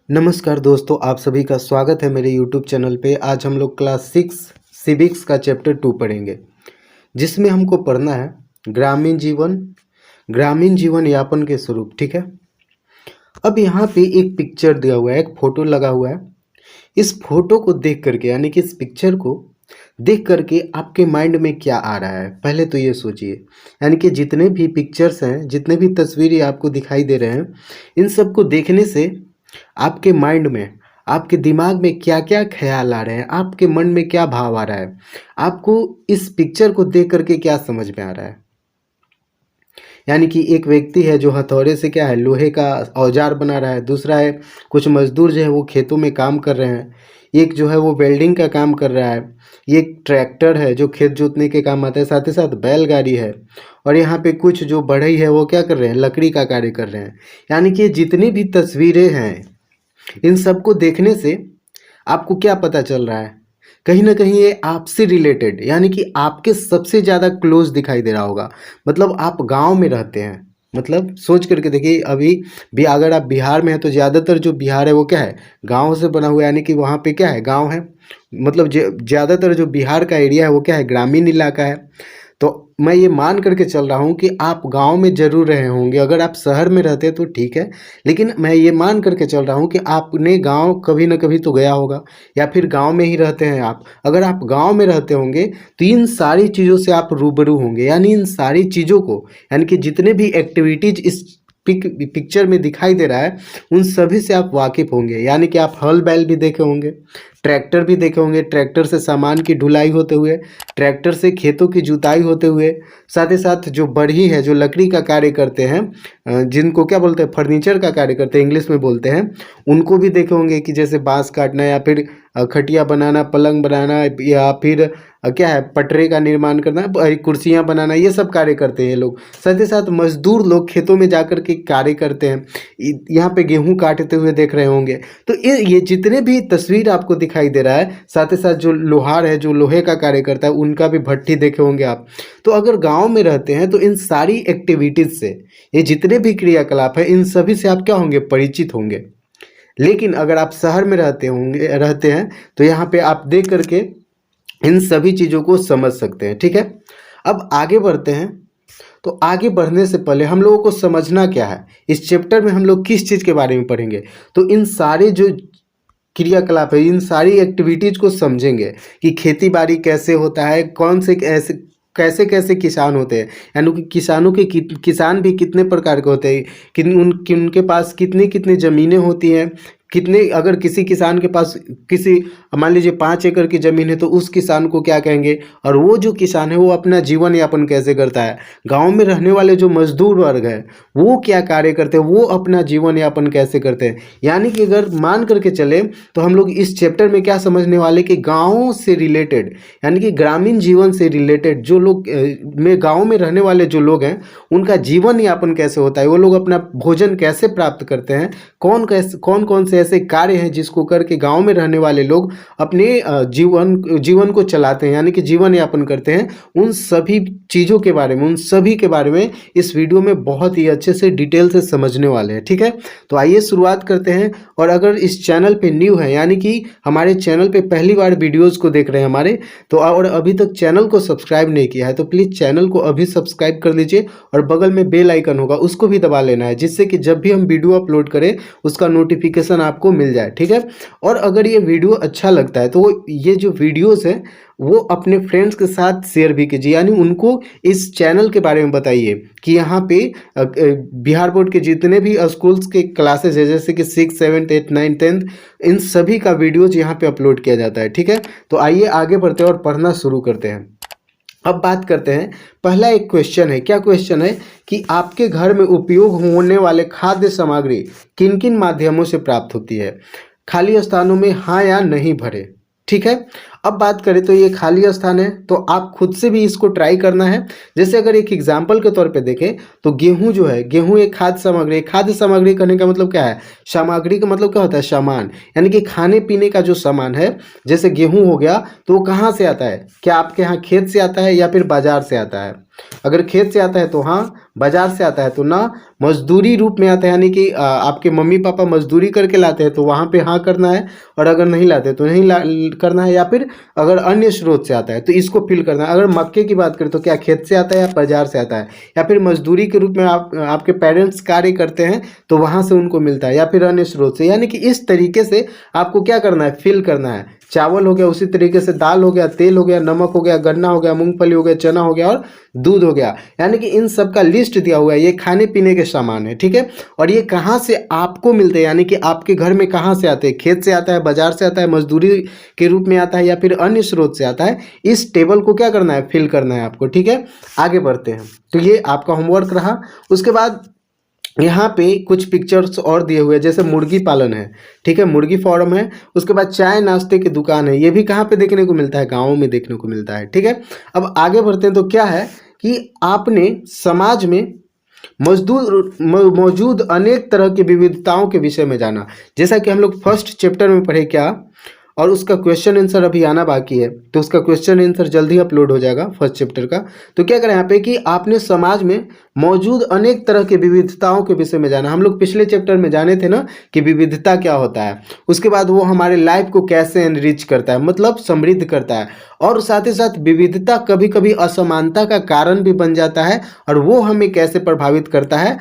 नमस्कार दोस्तों, आप सभी का स्वागत है मेरे YouTube चैनल पे। आज हम लोग क्लास 6 सिविक्स का चैप्टर 2 पढ़ेंगे, जिसमें हमको पढ़ना है ग्रामीण जीवन यापन के स्वरूप। ठीक है, अब यहाँ पे एक पिक्चर दिया हुआ है, एक फ़ोटो लगा हुआ है। इस फोटो को देख करके, यानी कि इस पिक्चर को देख करके आपके माइंड में क्या आ रहा है, पहले तो ये सोचिए। यानी कि जितने भी पिक्चर्स हैं, जितने भी तस्वीरें आपको दिखाई दे रहे हैं, इन सब को देखने से आपके माइंड में, आपके दिमाग में क्या क्या ख्याल आ रहे हैं, आपके मन में क्या भाव आ रहा है, आपको इस पिक्चर को देख करके क्या समझ में आ रहा है। यानी कि एक व्यक्ति है जो हथौड़े से क्या है, लोहे का औजार बना रहा है। दूसरा है कुछ मजदूर जो है वो खेतों में काम कर रहे हैं। एक जो है वो वेल्डिंग का काम कर रहा है। ये एक ट्रैक्टर है जो खेत जोतने के काम आता है। साथ ही साथ बैलगाड़ी है। और यहाँ पे कुछ जो बढ़ई है वो क्या कर रहे हैं, लकड़ी का कार्य कर रहे हैं। यानी कि जितनी भी तस्वीरें हैं, इन सबको देखने से आपको क्या पता चल रहा है, कहीं ना कहीं ये आपसे रिलेटेड, यानी कि आपके सबसे ज़्यादा क्लोज दिखाई दे रहा होगा। मतलब आप गांव में रहते हैं। मतलब सोच करके देखिए, अभी भी अगर आप बिहार में हैं तो ज़्यादातर जो बिहार है वो क्या है, गांव से बना हुआ है। यानी कि वहाँ पे क्या है, गांव है। मतलब ज़्यादातर जो बिहार का एरिया है वो क्या है, ग्रामीण इलाका है। तो मैं ये मान करके चल रहा हूँ कि आप गांव में ज़रूर रहे होंगे। अगर आप शहर में रहते हैं तो ठीक है, लेकिन मैं ये मान करके चल रहा हूँ कि आपने गांव कभी ना कभी तो गया होगा, या फिर गांव में ही रहते हैं आप। अगर आप गांव में रहते होंगे तो इन सारी चीज़ों से आप रूबरू होंगे। यानी इन सारी चीज़ों को, यानी कि जितने भी एक्टिविटीज़ इस पिक्चर में दिखाई दे रहा है, उन सभी से आप वाकिफ़ होंगे। यानी कि आप हल बैल भी देखे होंगे, ट्रैक्टर भी देखे होंगे, ट्रैक्टर से सामान की ढुलाई होते हुए, ट्रैक्टर से खेतों की जुताई होते हुए। साथ ही साथ जो बढ़ई है, जो लकड़ी का कार्य करते हैं, जिनको क्या बोलते हैं, फर्नीचर का कार्य करते हैं, इंग्लिश में बोलते हैं, उनको भी देखे होंगे कि जैसे बांस काटना या फिर खटिया बनाना, पलंग बनाना, या फिर क्या है, पटरे का निर्माण करना, कुर्सियाँ बनाना, ये सब कार्य करते हैं लोग। साथ ही साथ मजदूर लोग खेतों में जाकर के कार्य करते हैं। यहाँ पे गेहूँ काटते हुए देख रहे होंगे। तो ये जितने भी तस्वीर आपको दिखाई दे रहा है, साथ ही साथ जो लोहार है, जो लोहे का कार्य करता है, उनका भी भट्ठी देखे होंगे आप। तो अगर गांव में रहते हैं तो इन सारी एक्टिविटीज़ से, ये जितने भी क्रियाकलाप है, इन सभी से आप क्या होंगे, परिचित होंगे। लेकिन अगर आप शहर में रहते हैं तो यहाँ पे आप देख करके इन सभी चीज़ों को समझ सकते हैं। ठीक है, अब आगे बढ़ते हैं। तो आगे बढ़ने से पहले हम लोगों को समझना क्या है, इस चैप्टर में हम लोग किस चीज़ के बारे में पढ़ेंगे। तो इन सारे जो क्रियाकलाप है, इन सारी एक्टिविटीज़ को समझेंगे कि खेती बाड़ी कैसे होता है, कौन से ऐसे कैसे कैसे किसान होते हैं। यानी कि किसानों के किसान भी कितने प्रकार के होते हैं, उनके पास कितनी कितनी ज़मीनें होती हैं, कितने, अगर किसी किसान के पास किसी, मान लीजिए 5 एकड़ की ज़मीन है, तो उस किसान को क्या कहेंगे, और वो जो किसान है वो अपना जीवन यापन कैसे करता है। गांव में रहने वाले जो मजदूर वर्ग है वो क्या कार्य करते हैं, वो अपना जीवन यापन कैसे करते हैं। यानी कि अगर मान करके चले तो हम लोग इस चैप्टर में क्या समझने वाले कि गाँव से रिलेटेड, यानी कि ग्रामीण जीवन से रिलेटेड जो लोग में गाँव में रहने वाले जो लोग हैं, उनका जीवन यापन कैसे होता है, वो लोग अपना भोजन कैसे प्राप्त करते हैं, कौन कौन से ऐसे कार्य हैं जिसको करके गांव में रहने वाले लोग अपने जीवन को चलाते हैं, यानी कि जीवन यापन करते हैं। उन सभी चीज़ों के बारे में, उन सभी के बारे में इस वीडियो में बहुत ही अच्छे से डिटेल से समझने वाले हैं। ठीक है, तो आइए शुरुआत करते हैं। और अगर इस चैनल पे न्यू है, यानी कि हमारे चैनल पे पहली बार वीडियोज़ को देख रहे हैं हमारे, तो और अभी तक चैनल को सब्सक्राइब नहीं किया है तो प्लीज़ चैनल को अभी सब्सक्राइब कर लीजिए। और बगल में बेल आइकन होगा, उसको भी दबा लेना है, जिससे कि जब भी हम वीडियो अपलोड करें उसका नोटिफिकेशन आपको मिल जाए। ठीक है, और अगर ये वीडियो अच्छा लगता है तो ये जो वीडियोस है वो अपने फ्रेंड्स के साथ शेयर भी कीजिए। यानी उनको इस चैनल के बारे में बताइए कि यहाँ पे बिहार बोर्ड के जितने भी स्कूल्स के क्लासेस है, जैसे कि 6, 7, 8, 9, 10, इन सभी का वीडियोज यहाँ पे अपलोड किया जाता है। ठीक है, तो आइए आगे बढ़ते हैं और पढ़ना शुरू करते हैं। अब बात करते हैं, पहला एक क्वेश्चन है। क्या क्वेश्चन है कि आपके घर में उपयोग होने वाले खाद्य सामग्री किन किन माध्यमों से प्राप्त होती है। खाली स्थानों में हाँ या नहीं भरे। ठीक है, अब बात करें तो ये खाली स्थान है, तो आप खुद से भी इसको ट्राई करना है। जैसे अगर एक एग्जाम्पल के तौर पे देखें तो गेहूं जो है, गेहूं एक खाद्य सामग्री। खाद्य सामग्री करने का मतलब क्या है? सामग्री का मतलब क्या होता है? सामान, यानी कि खाने पीने का जो सामान है। जैसे गेहूं हो गया तो वो कहाँ से आता है? क्या आपके यहाँ खेत से आता है या फिर बाजार से आता है? अगर खेत से आता है तो हाँ, बाजार से आता है तो ना। मजदूरी रूप में आता है, यानी कि आपके मम्मी पापा मजदूरी करके लाते हैं तो वहाँ पे हाँ करना है, और अगर नहीं लाते तो नहीं करना है। या फिर अगर अन्य स्रोत से आता है तो इसको फिल करना है। अगर मक्के की बात करें तो क्या खेत से आता है या बाजार से आता है? या फिर मजदूरी के रूप में आपके पेरेंट्स कार्य करते हैं तो वहाँ से उनको मिलता है, या फिर अन्य स्रोत से। यानी कि इस तरीके से आपको क्या करना है? फिल करना है। चावल हो गया, उसी तरीके से दाल हो गया, तेल हो गया, नमक हो गया, गन्ना हो गया, मूंगफली हो गया, चना हो गया और दूध हो गया। यानी कि इन सब का लिस्ट दिया हुआ है। ये खाने पीने के सामान है, ठीक है। और ये कहाँ से आपको मिलते हैं, यानी कि आपके घर में कहाँ से आते हैं? खेत से आता है, बाजार से आता है, मजदूरी के रूप में आता है, या फिर अन्य स्रोत से आता है। इस टेबल को क्या करना है? फिल करना है आपको, ठीक है। आगे बढ़ते हैं। तो ये आपका होमवर्क रहा। उसके बाद यहाँ पे कुछ पिक्चर्स और दिए हुए हैं, जैसे मुर्गी पालन है, ठीक है, मुर्गी फार्म है। उसके बाद चाय नाश्ते की दुकान है। ये भी कहाँ पे देखने को मिलता है? गाँव में देखने को मिलता है, ठीक है। अब आगे बढ़ते हैं। तो क्या है कि आपने समाज में मौजूद अनेक तरह की विविधताओं के विषय में जाना। जैसा कि हम लोग फर्स्ट चैप्टर में पढ़े क्या, और उसका क्वेश्चन आंसर अभी आना बाकी है, तो उसका क्वेश्चन आंसर जल्दी अपलोड हो जाएगा फर्स्ट चैप्टर का। तो क्या करें यहाँ पे कि आपने समाज में मौजूद अनेक तरह की विविधताओं के विषय में जाना। हम लोग पिछले चैप्टर में जाने थे ना कि विविधता क्या होता है। उसके बाद वो हमारे लाइफ को कैसे एनरिच करता है, मतलब समृद्ध करता है। और साथ ही साथ विविधता कभी कभी असमानता का कारण भी बन जाता है, और वो हमें कैसे प्रभावित करता है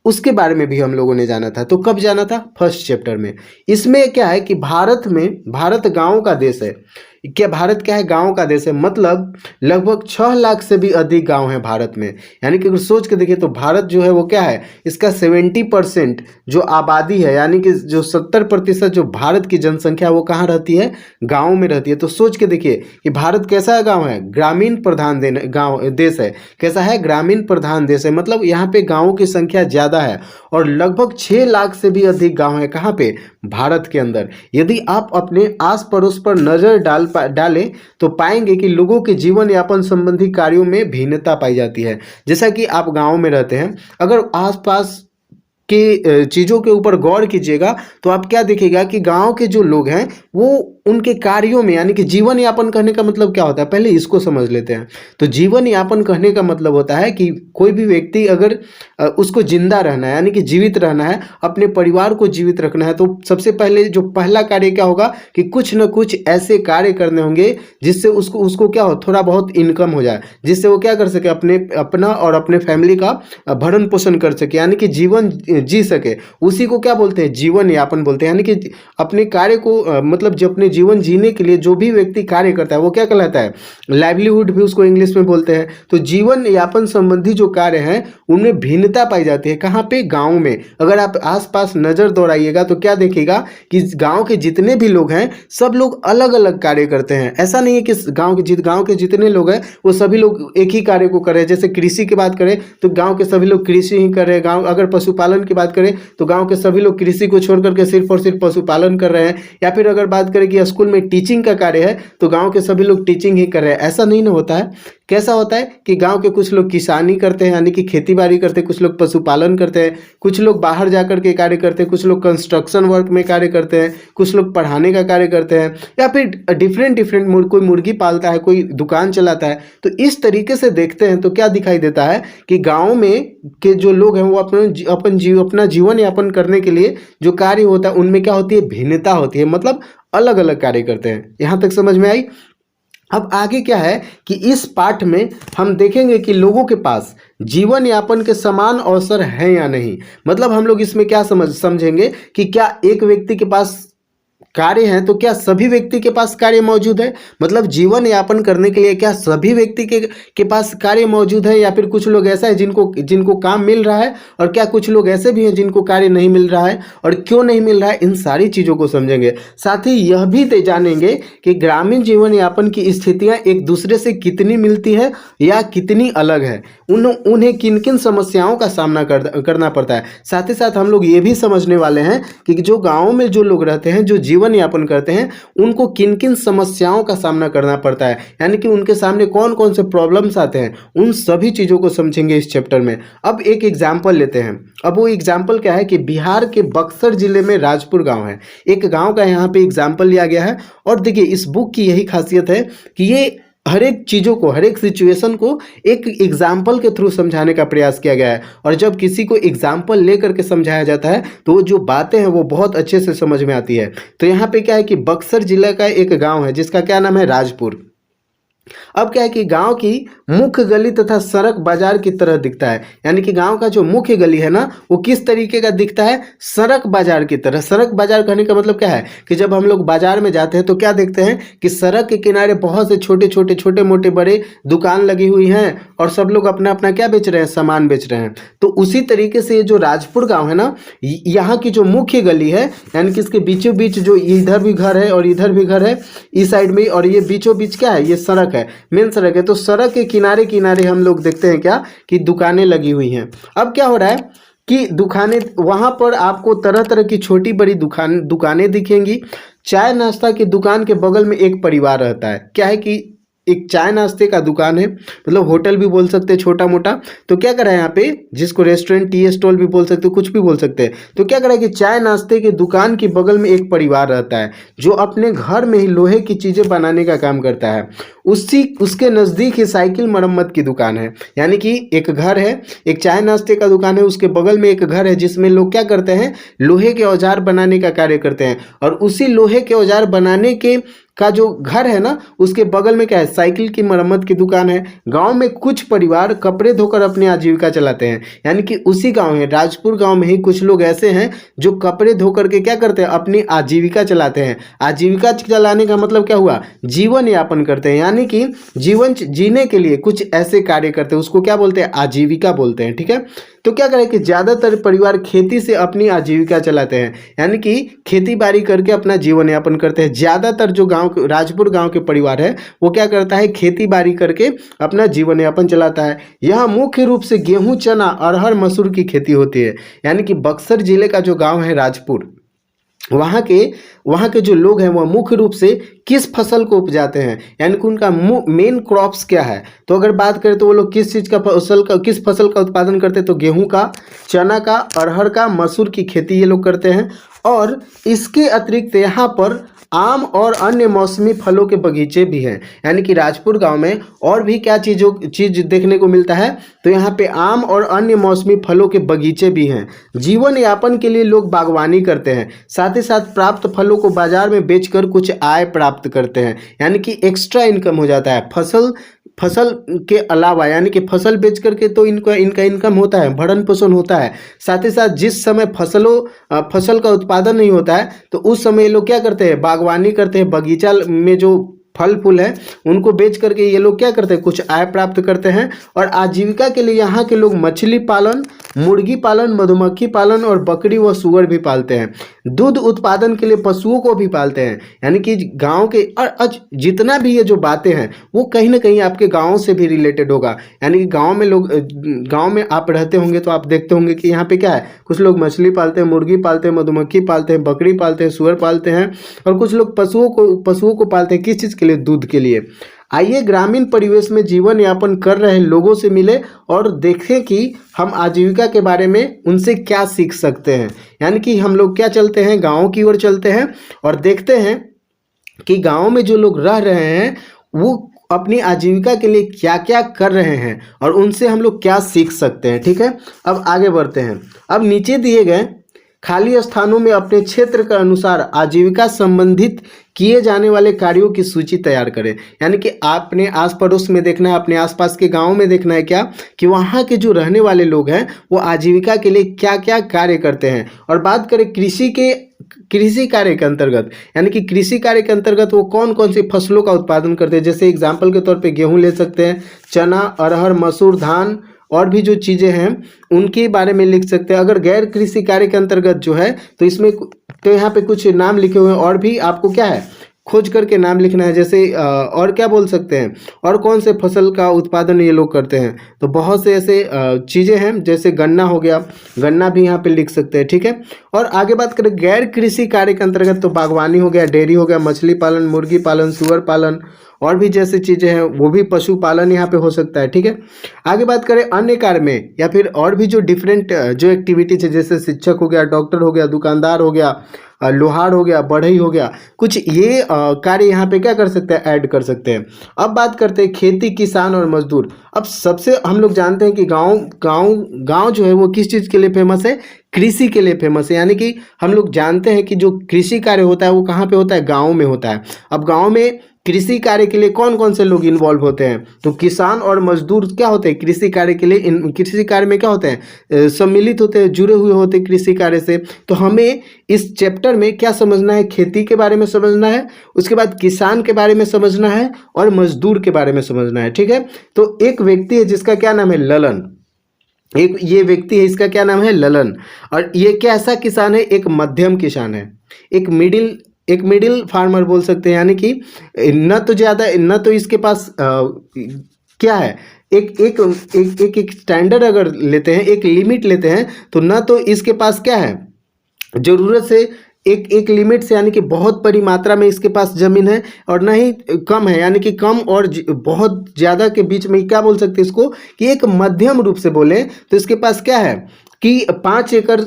उसके बारे में भी हम लोगों ने जाना था। तो कब जाना था? फर्स्ट चैप्टर में। इसमें क्या है कि भारत गांव का देश है। क्या भारत क्या है? गांव का देश है। मतलब लगभग 6 लाख से भी अधिक गांव है भारत में। यानी कि अगर सोच के देखिए तो भारत जो है वो क्या है, इसका 70% जो आबादी है, यानी कि जो 70% जो भारत की जनसंख्या वो कहाँ रहती है? गाँव में रहती है। तो सोच के देखिए कि भारत कैसा गाँव है? ग्रामीण प्रधान गाँव देश है। कैसा है? ग्रामीण प्रधान देश है। मतलब यहाँ पे गाँवों की संख्या ज़्यादा है, और लगभग 6 लाख से भी अधिक गाँव है। कहाँ पे? भारत के अंदर। यदि आप अपने आस पड़ोस पर नज़र डालें तो पाएंगे कि लोगों के जीवन यापन संबंधी कार्यों में भिन्नता पाई जाती है। जैसा कि आप गांव में रहते हैं, अगर आसपास के चीज़ों के ऊपर गौर कीजिएगा तो आप क्या देखिएगा कि गांव के जो लोग हैं वो उनके कार्यों में, यानी कि जीवन यापन करने का मतलब क्या होता है, पहले इसको समझ लेते हैं। तो जीवन यापन करने का मतलब होता है कि कोई भी व्यक्ति अगर उसको जिंदा रहना है, यानी कि जीवित रहना है, अपने परिवार को जीवित रखना है, तो सबसे पहले जो पहला कार्य क्या होगा कि कुछ न कुछ ऐसे कार्य करने होंगे जिससे उसको क्या हो, थोड़ा बहुत इनकम हो जाए, जिससे वो क्या कर सके, अपना और अपने फैमिली का भरण पोषण कर सके, यानी कि जीवन जी सके। उसी को क्या बोलते हैं? जीवन यापन बोलते हैं। यानी कि अपने कार्य को मतलब जो अपने जीवन जीने के लिए जो भी व्यक्ति कार्य करता है वो क्या कहलाता है? लाइवलीहुड भी उसको इंग्लिश में बोलते हैं। तो जीवन यापन संबंधी जो कार्य हैं उनमें भिन्नता पाई जाती है। कहाँ पे? गाँव में। अगर आप आसपास नजर दौड़ाइएगा तो क्या देखेगा कि गाँव के जितने भी लोग हैं सब लोग अलग अलग कार्य करते हैं। ऐसा नहीं है कि गाँव के जितने लोग हैं वो सभी लोग एक ही कार्य को कर रहे हैं। जैसे कृषि की बात करें तो गाँव के सभी लोग कृषि ही कर रहे हैं। गाँव अगर पशुपालन की बात करें तो गांव के सभी लोग कृषि को छोड़ करके सिर्फ और सिर्फ पशुपालन कर रहे हैं। या फिर अगर बात करें कि स्कूल में टीचिंग का कार्य है तो गांव के सभी लोग टीचिंग ही कर रहे हैं। ऐसा नहीं ना होता है। कैसा होता है कि गांव के कुछ लोग किसानी करते हैं, यानी कि खेती बाड़ी करते हैं, कुछ लोग पशुपालन करते हैं, कुछ लोग बाहर जाकर के कार्य करते हैं, कुछ लोग कंस्ट्रक्शन वर्क में कार्य करते हैं, कुछ लोग पढ़ाने का कार्य करते हैं, या फिर डिफरेंट कोई मुर्गी पालता है, कोई दुकान चलाता है। तो इस तरीके से देखते हैं तो क्या दिखाई देता है कि गाँव में के जो लोग हैं वो अपना जीवन यापन करने के लिए जो कार्य होता है उनमें क्या होती है? भिन्नता होती है। मतलब अलग अलग कार्य करते हैं। यहाँ तक समझ में आई? अब आगे क्या है कि इस पाठ में हम देखेंगे कि लोगों के पास जीवन यापन के समान अवसर हैं या नहीं। मतलब हम लोग इसमें क्या समझेंगे कि क्या एक व्यक्ति के पास कार्य हैं तो क्या सभी व्यक्ति के पास कार्य मौजूद है? मतलब जीवन यापन करने के लिए क्या सभी व्यक्ति के पास कार्य मौजूद है, या फिर कुछ लोग ऐसा है जिनको काम मिल रहा है, और क्या कुछ लोग ऐसे भी हैं जिनको कार्य नहीं मिल रहा है, और क्यों नहीं मिल रहा है? इन सारी चीज़ों को समझेंगे। साथ ही यह भी जानेंगे कि ग्रामीण जीवन यापन की स्थितियाँ एक दूसरे से कितनी मिलती है या कितनी अलग है, उन्हें किन किन समस्याओं का सामना करना पड़ता है। साथ ही साथ हम लोग ये भी समझने वाले हैं कि जो गाँव में जो लोग रहते हैं, जो जीवन जीवन यापन करते हैं उनको किन किन समस्याओं का सामना करना पड़ता है, यानी कि उनके सामने कौन कौन से प्रॉब्लम्स आते हैं, उन सभी चीज़ों को समझेंगे इस चैप्टर में। अब एक एग्जाम्पल लेते हैं। अब वो एग्जाम्पल क्या है कि बिहार के बक्सर जिले में राजपुर गांव है, एक गांव का यहाँ पे एग्जाम्पल लिया गया है। और देखिए इस बुक की यही खासियत है कि ये हर एक चीज़ों को, हर एक सिचुएशन को एक एग्जाम्पल के थ्रू समझाने का प्रयास किया गया है। और जब किसी को एग्जाम्पल लेकर के समझाया जाता है तो वो जो बातें हैं वो बहुत अच्छे से समझ में आती है। तो यहाँ पे क्या है कि बक्सर जिला का एक गांव है जिसका क्या नाम है, राजपुर। अब क्या है कि गांव की मुख्य गली तथा सड़क बाजार की तरह दिखता है, यानी कि गांव का जो मुख्य गली है ना वो किस तरीके का दिखता है, सड़क बाजार की तरह। सड़क बाजार कहने का मतलब क्या है कि जब हम लोग बाजार में जाते हैं तो क्या देखते हैं कि सड़क के किनारे बहुत से छोटे मोटे बड़े दुकान लगी हुई हैं और सब लोग अपना अपना क्या बेच रहे हैं, सामान बेच रहे हैं। तो उसी तरीके से ये जो राजपुर गाँव है ना, यहाँ की जो मुख्य गली है, यानी कि इसके बीचों बीच जो इधर भी घर है और इधर भी घर है इस साइड में, और ये बीचों बीच क्या है, ये सड़क है, मेन सड़क है। तो सड़क के किनारे किनारे हम लोग देखते हैं क्या कि दुकानें लगी हुई हैं। अब क्या हो रहा है कि दुकानें, वहां पर आपको तरह तरह की छोटी बड़ी दुकानें दिखेंगी। चाय नाश्ता की दुकान के बगल में एक परिवार रहता है। क्या है कि एक चाय नाश्ते का दुकान है, मतलब होटल भी बोल सकते हैं छोटा मोटा। तो क्या करा है यहाँ पे, जिसको रेस्टोरेंट टी स्टॉल भी बोल सकते हो, कुछ भी बोल सकते हैं। तो क्या करा है कि चाय नाश्ते की दुकान के बगल में एक परिवार रहता है जो अपने घर में ही लोहे की चीज़ें बनाने का काम करता है। उसके नज़दीक ही साइकिल मरम्मत की दुकान है, यानी कि एक घर है, एक चाय नाश्ते का दुकान है, उसके बगल में एक घर है जिसमें लोग क्या करते हैं, लोहे के औजार बनाने का कार्य करते हैं। और उसी लोहे के औजार बनाने के का जो घर है ना, उसके बगल में क्या है, साइकिल की मरम्मत की दुकान है। गांव में कुछ परिवार कपड़े धोकर अपनी आजीविका चलाते हैं, यानी कि उसी गांव है, राजपुर गांव में ही कुछ लोग ऐसे हैं जो कपड़े धोकर के क्या करते हैं, अपनी आजीविका चलाते हैं। आजीविका चलाने का मतलब क्या हुआ, जीवन यापन करते हैं, यानी कि जीवन जीने के लिए कुछ ऐसे कार्य करते हैं, उसको क्या बोलते हैं, आजीविका बोलते हैं। ठीक है, तो क्या करें कि ज़्यादातर परिवार खेती से अपनी आजीविका चलाते हैं, यानी कि खेती बाड़ी करके अपना जीवन यापन करते हैं। ज़्यादातर जो राजपुर गांव के परिवार है वो क्या करता है, खेती बाड़ी करके अपना जीवन यापन चलाता है। यहाँ मुख्य रूप से गेहूं, चना, अरहर, मसूर की खेती होती है। यानी कि बक्सर जिले का जो गाँव है राजपुर, वहाँ के जो लोग हैं वह मुख्य रूप से किस फसल को उपजाते हैं, यानी कि उनका मेन क्रॉप्स क्या है। तो अगर बात करें तो वो लोग किस फसल का उत्पादन करते हैं, तो गेहूं का, चना का, अरहर का, मसूर की खेती ये लोग करते हैं। और इसके अतिरिक्त यहाँ पर आम और अन्य मौसमी फलों के बगीचे भी हैं, यानी कि राजपुर गांव में और भी क्या चीज़ देखने को मिलता है, तो यहाँ पे आम और अन्य मौसमी फलों के बगीचे भी हैं। जीवन यापन के लिए लोग बागवानी करते हैं, साथ ही साथ प्राप्त फलों को बाजार में बेचकर कुछ आय प्राप्त करते हैं, यानी कि एक्स्ट्रा इनकम हो जाता है। फसल के अलावा, यानी कि फसल बेच करके तो इनका इनकम होता है, भरण पोषण होता है। साथ ही साथ जिस समय फसल का उत्पादन नहीं होता है तो उस समय ये लोग क्या करते हैं, बागवानी करते हैं। बगीचा में जो फल फूल है उनको बेच करके ये लोग क्या करते हैं, कुछ आय प्राप्त करते हैं। और आजीविका के लिए यहाँ के लोग मछली पालन, मुर्गी पालन, मधुमक्खी पालन और बकरी व सुअर भी पालते हैं। दूध उत्पादन के लिए पशुओं को भी पालते हैं, यानी कि गांव के जितना भी ये जो बातें हैं वो कहीं ना कहीं आपके गाँव से भी रिलेटेड होगा। यानी कि गाँव में आप रहते होंगे तो आप देखते होंगे कि यहाँ पे क्या है, कुछ लोग मछली पालते हैं, मुर्गी पालते हैं, मधुमक्खी पालते हैं, बकरी पालते हैं, सुअर पालते हैं, और कुछ लोग पशुओं को पालते हैं। किस चीज़ के लिए, दूध के लिए। आइए ग्रामीण परिवेश में जीवन यापन कर रहे लोगों से मिले और देखें कि हम आजीविका के बारे में उनसे क्या सीख सकते हैं। यानी कि हम लोग क्या चलते हैं, गाँव की ओर चलते हैं और देखते हैं कि गाँव में जो लोग रह रहे हैं वो अपनी आजीविका के लिए क्या क्या कर रहे हैं और उनसे हम लोग क्या सीख सकते हैं। ठीक है, अब आगे बढ़ते हैं। अब नीचे दिए गए खाली स्थानों में अपने क्षेत्र के अनुसार आजीविका संबंधित किए जाने वाले कार्यों की सूची तैयार करें। यानी कि आपने आस पड़ोस में देखना है, अपने आसपास के गांव में देखना है क्या कि वहाँ के जो रहने वाले लोग हैं वो आजीविका के लिए क्या क्या कार्य करते हैं। और बात करें कृषि कार्य के अंतर्गत, यानी कि कृषि कार्य के अंतर्गत वो कौन कौन सी फसलों का उत्पादन करते हैं। जैसे एग्जाम्पल के तौर पे गेहूं ले सकते हैं, चना, अरहर, मसूर, धान और भी जो चीज़ें हैं उनके बारे में लिख सकते हैं। अगर गैर कृषि कार्य के अंतर्गत जो है तो इसमें तो यहाँ पे कुछ नाम लिखे हुए हैं और भी आपको क्या है खोज करके नाम लिखना है। जैसे और क्या बोल सकते हैं, और कौन से फसल का उत्पादन ये लोग करते हैं, तो बहुत से ऐसे चीज़ें हैं। जैसे गन्ना हो गया, गन्ना भी यहाँ पे लिख सकते हैं, ठीक है। और आगे बात करें गैर कृषि कार्य के अंतर्गत, तो बागवानी हो गया, डेयरी हो गया, मछली पालन, मुर्गी पालन, सुअर पालन और भी जैसे चीज़ें हैं, वो भी पशुपालन यहाँ पे हो सकता है, ठीक है। आगे बात करें अन्य कार्य में, या फिर और भी जो डिफरेंट जो एक्टिविटीज है, जैसे शिक्षक हो गया, डॉक्टर हो गया, दुकानदार हो गया, लोहार हो गया, बढ़ई हो गया, कुछ ये कार्य यहाँ पे क्या कर सकते हैं, ऐड कर सकते हैं। अब बात करते हैं खेती, किसान और मजदूर। अब सबसे हम लोग जानते हैं कि गांव गांव गांव जो है वो किस चीज़ के लिए फेमस है, कृषि के लिए फेमस है। यानी कि हम लोग जानते हैं कि जो कृषि कार्य होता है वो कहाँ पे होता है, गाँव में होता है। अब गाँव में कृषि कार्य के लिए कौन कौन से लोग इन्वॉल्व होते हैं, तो किसान और मजदूर क्या होते हैं, कृषि कार्य के लिए कृषि कार्य में क्या होते हैं, सम्मिलित होते हैं, जुड़े हुए होते हैं कृषि कार्य से। तो हमें इस चैप्टर में क्या समझना है, खेती के बारे में समझना है, उसके बाद किसान के बारे में समझना है और मजदूर के बारे में समझना है, ठीक है। तो एक व्यक्ति है जिसका क्या नाम है, ललन। एक ये व्यक्ति है, इसका क्या नाम है, ललन। और ये कैसा किसान है, एक मध्यम किसान है, एक मिडिल फार्मर बोल सकते हैं। यानी कि न तो ज़्यादा, न तो इसके पास क्या है, एक एक एक एक, एक स्टैंडर्ड अगर लेते हैं, एक लिमिट लेते हैं, तो न तो इसके पास क्या है, ज़रूरत से एक एक लिमिट से, यानी कि बहुत बड़ी मात्रा में इसके पास ज़मीन है, और ना ही कम है, यानी कि कम और बहुत ज़्यादा के बीच में क्या बोल सकते हैं इसको, कि एक मध्यम रूप से बोलें तो इसके पास क्या है कि 5 एकड़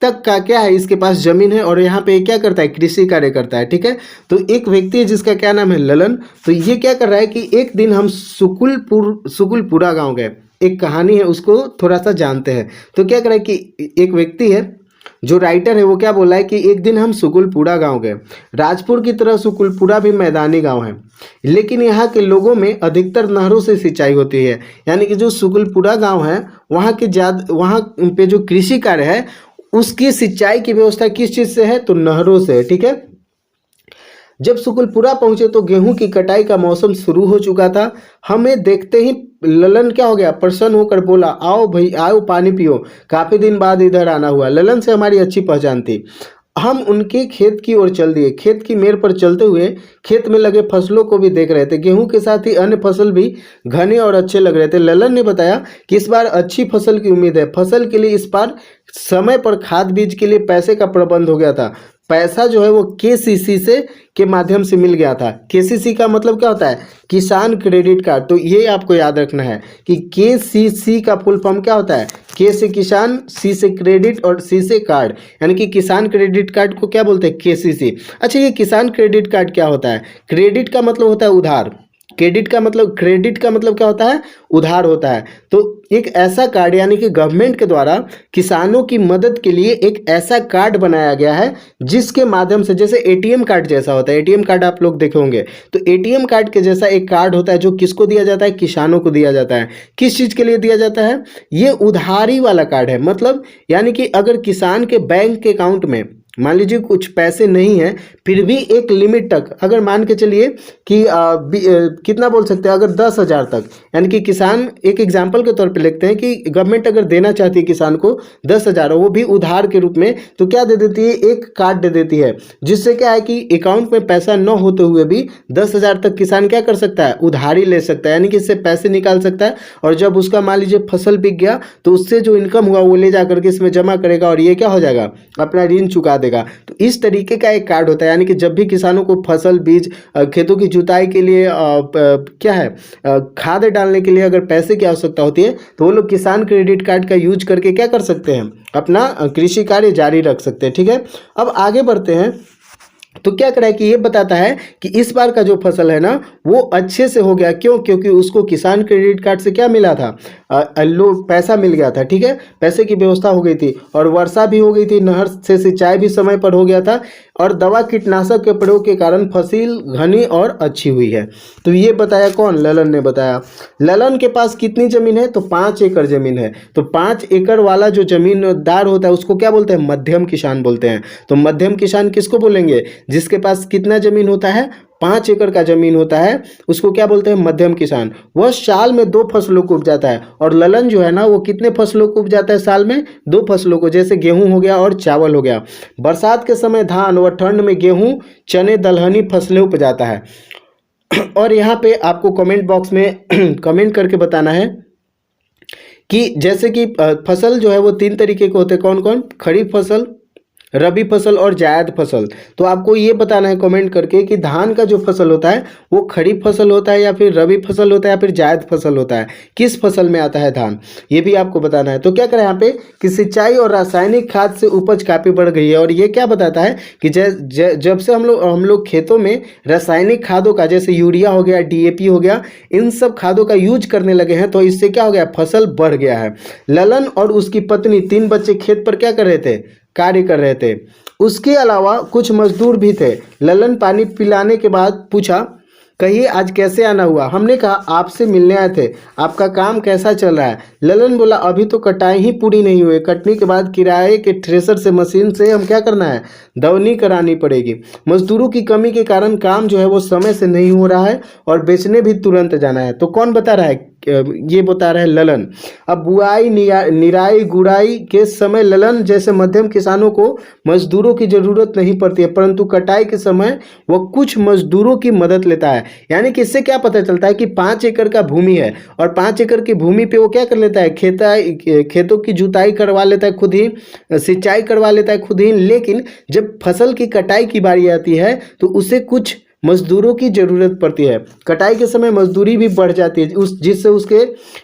तक का क्या है, इसके पास जमीन है, और यहाँ पे क्या करता है, कृषि कार्य करता है, ठीक है। तो एक व्यक्ति है जिसका क्या नाम है, ललन। तो ये क्या कर रहा है कि एक दिन हम सुकुलपुरा गांव गए, एक कहानी है उसको थोड़ा सा जानते हैं। तो क्या कर रहा है कि एक व्यक्ति है जो राइटर है वो क्या बोला है कि एक दिन हम सुकुलपुरा गांव गए। राजपुर की तरह सुकुलपुरा भी मैदानी गांव है, लेकिन यहाँ के लोगों में अधिकतर नहरों से सिंचाई होती है। यानी कि जो सुकुलपुरा गांव है वहाँ पे जो कृषि कार्य है उसकी सिंचाई की व्यवस्था किस चीज़ से है, तो नहरों से है, ठीक है। जब सुकुलपुरा पहुंचे तो गेहूं की कटाई का मौसम शुरू हो चुका था। हमें देखते ही ललन क्या हो गया, प्रसन्न होकर बोला, आओ भाई आओ पानी पियो, काफ़ी दिन बाद इधर आना हुआ। ललन से हमारी अच्छी पहचान थी। हम उनके खेत की ओर चल दिए। खेत की मेड़ पर चलते हुए खेत में लगे फसलों को भी देख रहे थे। गेहूं के साथ ही अन्य फसल भी घने और अच्छे लग रहे थे। ललन ने बताया कि इस बार अच्छी फसल की उम्मीद है। फसल के लिए इस बार समय पर खाद बीज के लिए पैसे का प्रबंध हो गया था। पैसा जो है वो केसीसी से के माध्यम से मिल गया था। केसीसी का मतलब क्या होता है, किसान क्रेडिट कार्ड। तो ये आपको याद रखना है कि केसीसी का फुल फॉर्म क्या होता है, के से किसान, सी से क्रेडिट और सी से कार्ड। यानी कि किसान क्रेडिट कार्ड को क्या बोलते हैं, केसीसी। अच्छा, ये किसान क्रेडिट कार्ड क्या होता है, क्रेडिट का मतलब होता है उधार, क्रेडिट का मतलब क्या होता है, उधार होता है। तो एक ऐसा कार्ड, यानी कि गवर्नमेंट के द्वारा किसानों की मदद के लिए एक ऐसा कार्ड बनाया गया है जिसके माध्यम से, जैसे एटीएम कार्ड जैसा होता है, एटीएम कार्ड आप लोग देखे होंगे, तो एटीएम कार्ड के जैसा एक कार्ड होता है जो किसको दिया जाता है, किसानों को दिया जाता है। किस चीज़ के लिए दिया जाता है, ये उधारी वाला कार्ड है। मतलब यानी कि अगर किसान के बैंक के अकाउंट में मान लीजिए कुछ पैसे नहीं है, फिर भी एक लिमिट तक, अगर मान के चलिए कि कितना बोल सकते हैं, अगर 10,000 तक, यानी कि किसान, एक एग्जांपल के तौर पे लिखते हैं कि गवर्नमेंट अगर देना चाहती है किसान को 10,000, वो भी उधार के रूप में, तो क्या दे देती है, एक कार्ड दे देती है, जिससे क्या है कि अकाउंट में पैसा न होते हुए भी 10,000 तक किसान क्या कर सकता है, उधारी ले सकता है, यानी कि इससे पैसे निकाल सकता है। और जब उसका मान लीजिए फसल बिक गया तो उससे जो इनकम हुआ वो ले जा करके इसमें जमा करेगा, और ये क्या हो जाएगा, अपना ऋण चुका देगा। तो इस तरीके का एक कार्ड होता है। यानी कि जब भी किसानों को फसल बीज, खेतों की जुताई के लिए क्या है, खाद डालने के लिए अगर पैसे की आवश्यकता होती है, तो वो लोग किसान क्रेडिट कार्ड का यूज करके क्या कर सकते हैं, अपना कृषि कार्य जारी रख सकते हैं, ठीक है। अब आगे बढ़ते हैं। तो क्या करा है कि ये बताता है कि इस बार का जो फसल है ना वो अच्छे से हो गया। क्यों, क्योंकि उसको किसान क्रेडिट कार्ड से क्या मिला था, पैसा मिल गया था, ठीक है, पैसे की व्यवस्था हो गई थी, और वर्षा भी हो गई थी, नहर से सिंचाई भी समय पर हो गया था, और दवा कीटनाशक के प्रयोग के कारण फसल घनी और अच्छी हुई है। तो ये बताया कौन, ललन ने बताया। ललन के पास कितनी जमीन है, तो 5 एकड़ जमीन है। तो 5 एकड़ वाला जो जमीनदार होता है उसको क्या बोलते हैं, मध्यम किसान बोलते हैं। तो मध्यम किसान किसको बोलेंगे, जिसके पास कितना जमीन होता है, 5 एकड़ का जमीन होता है उसको क्या बोलते हैं, मध्यम किसान। वह साल में 2 फसलों को उपजाता है। और ललन जो है ना वो कितने फसलों को उपजाता है साल में, 2 फसलों को, जैसे गेहूं हो गया और चावल हो गया। बरसात के समय धान व ठंड में गेहूं, चने, दलहनी फसलें उपजाता है। और यहाँ पे आपको कमेंट बॉक्स में कमेंट करके बताना है कि जैसे कि फसल जो है वो 3 तरीके के होते हैं, कौन कौन, खरीफ फसल, रबी फसल और जायद फसल। तो आपको ये बताना है कमेंट करके कि धान का जो फसल होता है वो खरीफ फसल होता है या फिर रबी फसल होता है या फिर जायद फसल होता है, किस फसल में आता है धान, ये भी आपको बताना है। तो क्या करें यहाँ पे कि सिंचाई और रासायनिक खाद से उपज काफ़ी बढ़ गई है। और ये क्या बताता है कि जब से हम लोग खेतों में रासायनिक खादों का, जैसे यूरिया हो गया, डीएपी हो गया, इन सब खादों का यूज करने लगे हैं, तो इससे क्या हो गया, फसल बढ़ गया है। ललन और उसकी पत्नी 3 बच्चे खेत पर क्या कर रहे थे, कार्य कर रहे थे। उसके अलावा कुछ मजदूर भी थे। ललन पानी पिलाने के बाद पूछा, कहिए आज कैसे आना हुआ। हमने कहा आपसे मिलने आए थे, आपका काम कैसा चल रहा है। ललन बोला अभी तो कटाई ही पूरी नहीं हुई, कटने के बाद किराए के थ्रेसर से मशीन से हम क्या करना है, दवनी करानी पड़ेगी। मजदूरों की कमी के कारण काम जो है वो समय से नहीं हो रहा है और बेचने भी तुरंत जाना है। तो कौन बता रहा है, ये बता रहा है ललन। अब बुआई, निराई, गुड़ाई के समय ललन जैसे मध्यम किसानों को मजदूरों की जरूरत नहीं पड़ती है, परंतु कटाई के समय वह कुछ मजदूरों की मदद लेता है। यानी कि इससे क्या पता चलता है कि 5 एकड़ का भूमि है और 5 एकड़ की भूमि पे वो क्या कर लेता है, खेतों की जुताई करवा लेता है खुद ही, सिंचाई करवा लेता है खुद ही। लेकिन जब फसल की कटाई की बारी आती है तो उसे कुछ मजदूरों की जरूरत पड़ती है। कटाई के समय मजदूरी भी बढ़ जाती है, जिससे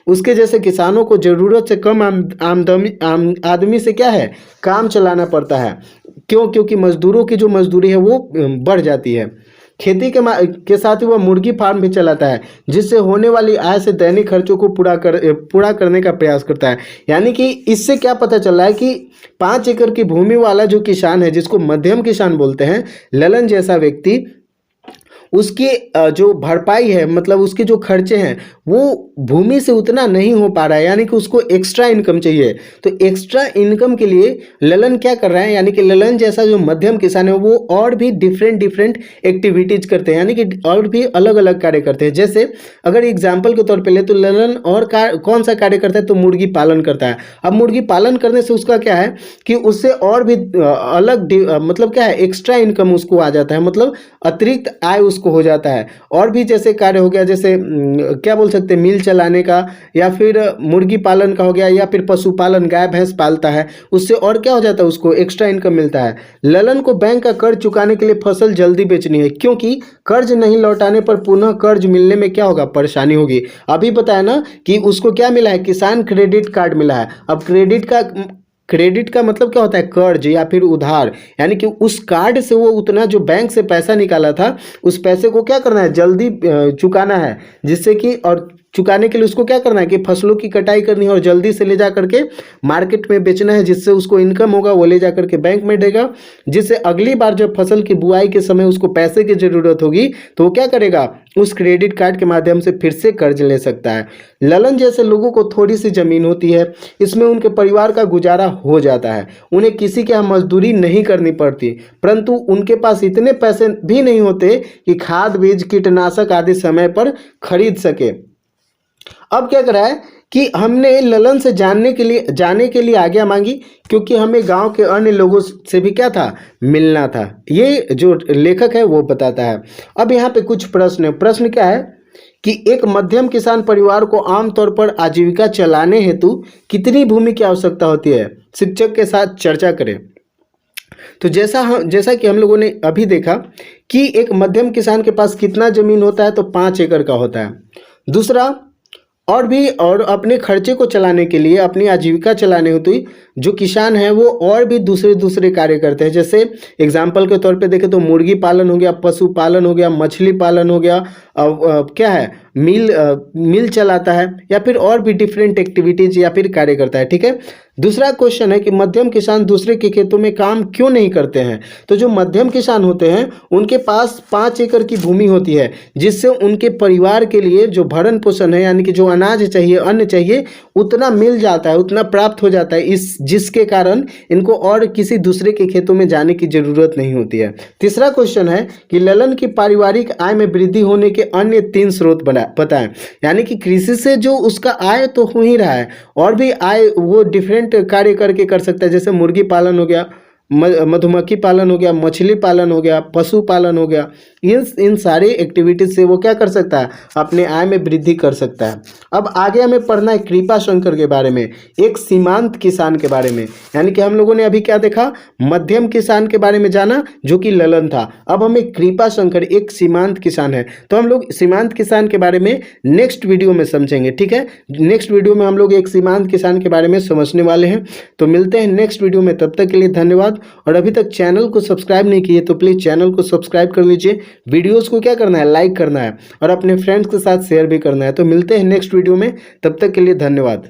उसके जैसे किसानों को जरूरत से कम आदमी से क्या है, काम चलाना पड़ता है। क्योंकि मजदूरों की जो मजदूरी है वो बढ़ जाती है। खेती के साथ ही वह मुर्गी फार्म भी चलाता है, जिससे होने वाली आय से दैनिक खर्चों को पूरा करने का प्रयास करता है। यानी कि इससे क्या पता चल रहा है कि 5 एकड़ की भूमि वाला जो किसान है, जिसको मध्यम किसान बोलते हैं, ललन जैसा व्यक्ति, उसकी जो भरपाई है, मतलब उसके जो खर्चे हैं वो भूमि से उतना नहीं हो पा रहा है, यानी कि उसको एक्स्ट्रा इनकम चाहिए। तो एक्स्ट्रा इनकम के लिए ललन क्या कर रहा है, यानी कि ललन जैसा जो मध्यम किसान है वो और भी डिफरेंट एक्टिविटीज करते हैं, यानी कि और भी अलग अलग कार्य करते हैं। जैसे अगर एग्जाम्पल के तौर पर ले तो ललन और कौन सा कार्य करता है, तो मुर्गी पालन करता है। अब मुर्गी पालन करने से उसका क्या है कि उससे और भी मतलब क्या है, एक्स्ट्रा इनकम उसको आ जाता है, मतलब अतिरिक्त आय उसको हो जाता है। और भी जैसे कार्य हो गया, जैसे क्या बोल सकते हैं, मिल चलाने का, या फिर मुर्गी पालन का हो गया, या फिर पशुपालन, गाय भैंस पालता है, उससे और क्या हो जाता है, उसको एक्स्ट्रा इनकम मिलता है। ललन को बैंक का कर्ज चुकाने के लिए फसल जल्दी बेचनी है, क्योंकि कर्ज नहीं लौटाने पर पुनः कर्ज मिलने में क्या होगा, परेशानी होगी। अभी बताया ना कि उसको क्या मिला है, किसान क्रेडिट कार्ड मिला है। अब क्रेडिट का मतलब क्या होता है, कर्ज या फिर उधार। यानी कि उस कार्ड से वो उतना जो बैंक से पैसा निकाला था, उस पैसे को क्या करना है, जल्दी चुकाना है, जिससे कि, और चुकाने के लिए उसको क्या करना है कि फसलों की कटाई करनी है और जल्दी से ले जा करके मार्केट में बेचना है, जिससे उसको इनकम होगा, वो ले जा करके बैंक में देगा, जिससे अगली बार जब फसल की बुआई के समय उसको पैसे की जरूरत होगी तो वो क्या करेगा, उस क्रेडिट कार्ड के माध्यम से फिर से कर्ज ले सकता है। ललन जैसे लोगों को थोड़ी सी जमीन होती है, इसमें उनके परिवार का गुजारा हो जाता है, उन्हें किसी के यहाँ मजदूरी नहीं करनी पड़ती, परंतु उनके पास इतने पैसे भी नहीं होते कि खाद, बीज, कीटनाशक आदि समय पर खरीद सके। अब क्या करा है कि हमने ललन से जाने के लिए आज्ञा मांगी, क्योंकि हमें गांव के अन्य लोगों से भी क्या था, मिलना था। ये जो लेखक है वो बताता है। अब यहाँ पे कुछ प्रश्न क्या है कि एक मध्यम किसान परिवार को आमतौर पर आजीविका चलाने हेतु कितनी भूमि की आवश्यकता होती है, शिक्षक के साथ चर्चा करें। तो जैसा कि हम लोगों ने अभी देखा कि एक मध्यम किसान के पास कितना जमीन होता है, तो 5 एकड़ का होता है। दूसरा, और अपने खर्चे को चलाने के लिए, अपनी आजीविका चलाने हेतु जो किसान है वो और भी दूसरे कार्य करते हैं। जैसे एग्जाम्पल के तौर पे देखें तो मुर्गी पालन हो गया, पशुपालन हो गया, मछली पालन हो गया, क्या है, मिल चलाता है या फिर और भी डिफरेंट एक्टिविटीज या फिर कार्य करता है। ठीक है। दूसरा क्वेश्चन है कि मध्यम किसान दूसरे के खेतों में काम क्यों नहीं करते हैं। तो जो मध्यम किसान होते हैं उनके पास 5 एकड़ की भूमि होती है, जिससे उनके परिवार के लिए जो भरण पोषण है यानी कि जो अनाज चाहिए, अन्न चाहिए, उतना मिल जाता है, उतना प्राप्त हो जाता है, इस जिसके कारण इनको और किसी दूसरे के खेतों में जाने की जरूरत नहीं होती है। तीसरा क्वेश्चन है कि ललन की पारिवारिक आय में वृद्धि होने के अन्य 3 स्रोत बताएं। यानी कि कृषि से जो उसका आय तो हो ही रहा है, और भी आय वो डिफरेंट कार्य करके कर सकता है, जैसे मुर्गी पालन हो गया, मधुमक्खी पालन हो गया, मछली पालन हो गया, पशु पालन हो गया। इन सारे एक्टिविटीज से वो क्या कर सकता है, अपने आय में वृद्धि कर सकता है। अब आगे हमें पढ़ना है कृपा शंकर के बारे में, एक सीमांत किसान के बारे में। यानी कि हम लोगों ने अभी क्या देखा, मध्यम किसान के बारे में जाना जो कि ललन था। अब हमें कृपा शंकर एक सीमांत किसान है, तो हम लोग सीमांत किसान के बारे में नेक्स्ट वीडियो में समझेंगे। ठीक है। नेक्स्ट वीडियो में हम लोग एक सीमांत किसान के बारे में समझने वाले हैं। तो मिलते हैं नेक्स्ट वीडियो में, तब तक के लिए धन्यवाद। और अभी तक चैनल को सब्सक्राइब नहीं किए तो प्लीज़ चैनल को सब्सक्राइब कर लीजिए। वीडियोस को क्या करना है, लाइक करना है, और अपने फ्रेंड्स के साथ शेयर भी करना है। तो मिलते हैं नेक्स्ट वीडियो में, तब तक के लिए धन्यवाद।